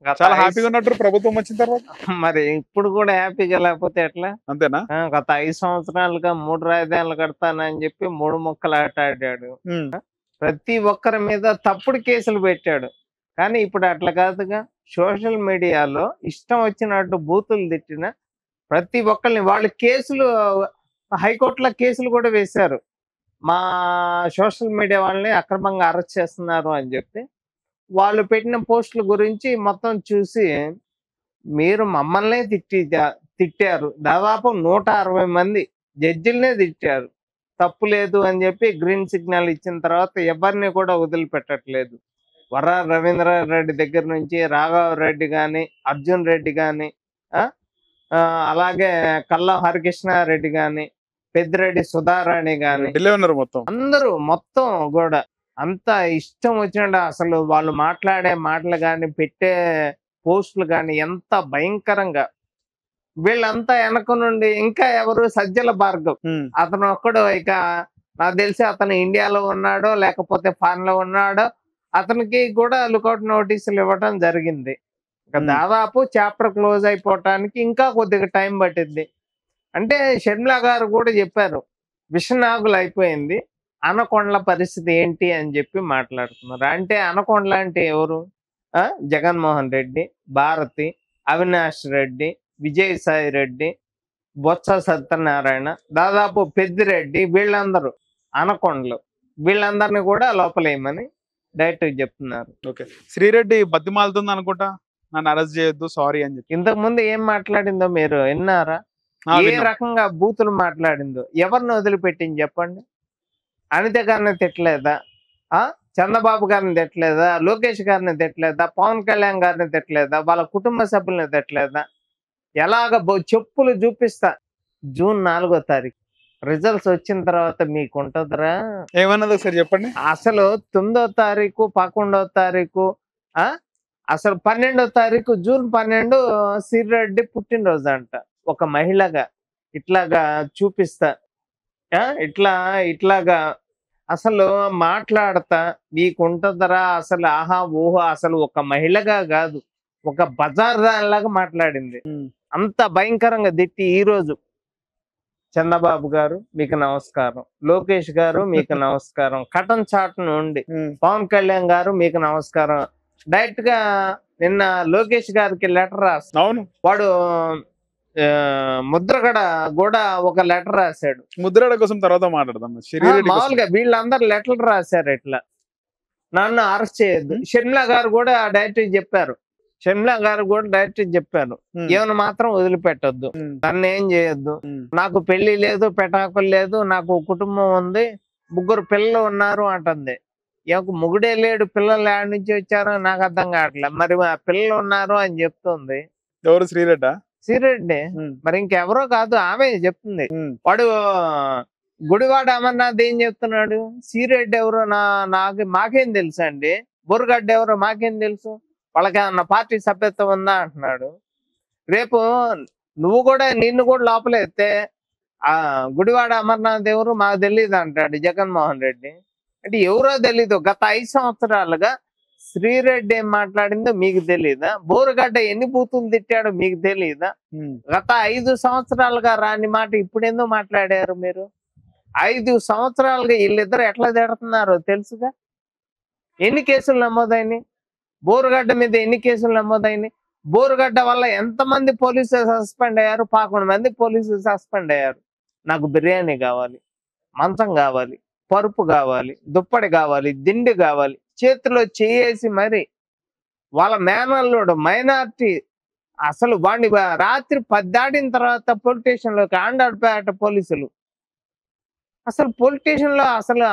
గత చాలా 5 హ్యాపీగా ఉన్నట్టు ప్రభుత్వం వచ్చిన తర్వాత. మరి ఇప్పుడు కూడా హ్యాపీగా లేకపోతే ఎట్లా? అంతేనా? గత 5 సంవత్సరాలుగా 3 రాజధానులు కడతానని చెప్పి 3 ముక్కలు ఆట ఆడాడు. హ్మ్. ప్రతి ఒక్కరి మీద తప్పుడు కేసులు పెట్టాడు. కానీ ఇప్పుడు అట్లా కాదుగా. సోషల్ మీడియాలో ఇష్టం వచ్చినట్టు బూతులు తిట్టిన ప్రతి ఒక్కళ్ళని వాళ్ళు కేసులు హైకోర్టులో కేసులు కూడా వేశారు. మా సోషల్ మీడియా వాళ్ళని అక్రమంగా అరెస్ట్ చేస్తున్నారు అని చెప్పి. వాళ్ళు పెట్టిన పోస్టుల గురించి మొత్తం చూసి మీరు మమ్మల్నే తిట్టారు. దాదాపు 160 మంది జడ్జిలనే తిట్టారు. తప్పు లేదు అని చెప్పి గ్రీన్ సిగ్నల్ ఇచ్చిన తర్వాత ఎవరిని కూడా వదిలిపెట్టట్లేదు. వర రవీంద్రారెడ్డి దగ్గర నుంచి రాఘవరెడ్డి గాని, అర్జున్ రెడ్డి గాని, ఆ ఆ, అలాగే కల్లా హరికృష్ణారెడ్డి గాని, పెద్దిరెడ్డి సుధారాణి గాని, రెడ్డిలే ఉన్నారు మొత్తం. అందరూ మొత్తం కూడా అంత ఇష్టం వచ్చినట్టు అసలు వాళ్ళు మాట్లాడే మాటలు కానీ పెట్టే పోస్టులు కానీ ఎంత భయంకరంగా. వీళ్ళంతా వెనక నుండి ఇంకా ఎవరు సజ్జల భార్గవ్ హ్మ్. అతను ఒక్కడు ఇక నాకు తెలిసి అతను ఇండియాలో ఉన్నాడో లేకపోతే ఫారెన్ లో ఉన్నాడో అతనికి కూడా లుకౌట్ నోటీసులు ఇవ్వడం జరిగింది. ఇక దాదాపు చాప్టర్ క్లోజ్ అయిపోవటానికి ఇంకా కొద్దిగా టైం పట్టింది. అంటే షర్మిలా గారు కూడా చెప్పారు విషనాగులు అయిపోయింది, అనకొండల పరిస్థితి ఏంటి అని చెప్పి మాట్లాడుతున్నారు. అంటే అనకొండల అంటే ఎవరు? జగన్మోహన్ రెడ్డి, భారతి, అవినాష్ రెడ్డి, విజయసాయి రెడ్డి, బొత్స సత్యనారాయణ, దాదాపు పెద్దిరెడ్డి, వీళ్ళందరూ అనకొండలు. వీళ్ళందరినీ కూడా లోపలేయమని డైరెక్ట్ చెప్తున్నారు. ఓకే. శ్రీరెడ్డి బతిమాలుతుంది అనుకుంటా, నన్ను అరెస్ట్ చేయొద్దు సారీ అని చెప్పి. ఇంతకు ముందు ఏం మాట్లాడిందో మీరు విన్నారా? ఏ విన్నాం. రకంగా బూతులు మాట్లాడిందో. ఎవరిని వదిలిపెట్టింది చెప్పండి? అనిత గారిని తిట్టలేదా? చంద్రబాబు గారిని తిట్టలేదా? లోకేష్ గారిని తిట్టలేదా? పవన్ కళ్యాణ్ గారిని తిట్టలేదా? వాళ్ళ కుటుంబ సభ్యుల్ని తిట్టలేదా? ఎలాగ చెప్పులు చూపిస్తా. జూన్ 4వ తారీఖు రిజల్ట్స్ వచ్చిన తర్వాత మీకు ఉంటుందిరా. ఏమన్నది ఒకసారి చెప్పండి. అసలు 9వ తారీఖు, 11వ తారీఖు, అసలు 12వ తారీఖు, జూన్ 12 శ్రీరెడ్డి పుట్టినరోజు అంట. ఒక మహిళగా ఇట్లాగా చూపిస్తా, ఇట్లాగా అసలు మాట్లాడతా మీకు ఉంటుందరా. అసలు ఆహా ఊహ. అసలు ఒక మహిళగా కాదు, ఒక బజార్ దానిలాగా మాట్లాడింది. అంత భయంకరంగా తిట్టి ఈ రోజు చంద్రబాబు గారు మీకు నమస్కారం, లోకేష్ గారు మీకు నమస్కారం, కటన్ చాట్ నుండి పవన్ కళ్యాణ్ గారు మీకు నమస్కారం. డైరెక్ట్ గా నిన్న లోకేష్ గారికి లెటర్ రాస్తాను. అవును, వాడు ముద్రగడ కూడా ఒక లెటర్ రాశాడు. ముద్రగడ కోసం తర్వాత మాట్లాడదాం. మామూలుగా వీళ్ళందరూ లెటర్లు రాశారు ఇట్లా, నన్ను అరెస్ట్ చేయొద్దు. షర్మిలా గారు కూడా డైరెక్ట్ చెప్పారు. ఏమైనా మాత్రం వదిలిపెట్టొద్దు, నన్ను ఏం చేయొద్దు, నాకు పెళ్లి లేదు, పెటాకులు లేదు, నాకు కుటుంబం ఉంది, 3 పిల్లలు ఉన్నారు అంటుంది. ముగుడే లేడు, పిల్లలు ఏడు నుంచి వచ్చారో నాకు అర్థం కావట్లేదు. మరి ఆ పిల్లలు ఉన్నారు అని చెప్తుంది. ఎవరు? శ్రీరెడ్డి. మరి ఇంకెవరో కాదు, ఆమె చెప్తుంది. వాడు గుడివాడ అమర్నాథ్ ఏం చెప్తున్నాడు? శ్రీరెడ్డి ఎవరో మాకేం తెలుసు అండి, బొరుగడ్డ ఎవరో మాకేం తెలుసు, వాళ్ళకి ఏమన్నా పార్టీ సభ్యత్వం ఉందా అంటున్నాడు. రేపు నిన్ను కూడా లోపలేస్తే గుడివాడ అమర్నాథ్ ఎవరు మాకు తెలియదు అంటాడు జగన్మోహన్ రెడ్డి. అంటే ఎవరో తెలీదు. గత 5 సంవత్సరాలుగా శ్రీరెడ్డి ఏం మాట్లాడిందో మీకు తెలీదా? బోరుగడ్డ ఎన్ని బూతులు తిట్టాడో మీకు తెలీదా? గత 5 సంవత్సరాలుగా రాని మాట ఇప్పుడెందో మాట్లాడారు మీరు. 5 సంవత్సరాలుగా వీళ్ళిద్దరు ఎట్లా తిడుతున్నారో తెలుసుగా. ఎన్ని కేసులు నమోదైనాయి? బోరుగడ్డ మీద ఎన్ని కేసులు నమోదైనాయి? బోరుగడ్డ వల్ల ఎంతమంది పోలీసులు సస్పెండ్ అయ్యారు? 11 మంది పోలీసులు సస్పెండ్ అయ్యారు. నాకు బిర్యానీ కావాలి, మంచం కావాలి, పరుపు కావాలి, దుప్పటి కావాలి, దిండి కావాలి, చేతిలో చేసి మరి వాళ్ళ మేనల్లుడు మైనార్టీ అసలు వాడిని రాత్రి 10 దాటిన తర్వాత పోలీస్ స్టేషన్ లోకి ఆండాడపేట పోలీసులు అసలు పోలీస్ స్టేషన్ లో అసలు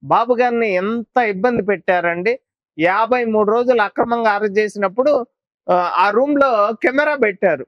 బాబు గారిని ఎంత ఇబ్బంది పెట్టారండి. 53 రోజులు అక్రమంగా అరెస్ట్ చేసినప్పుడు ఆ రూమ్ లో కెమెరా పెట్టారు.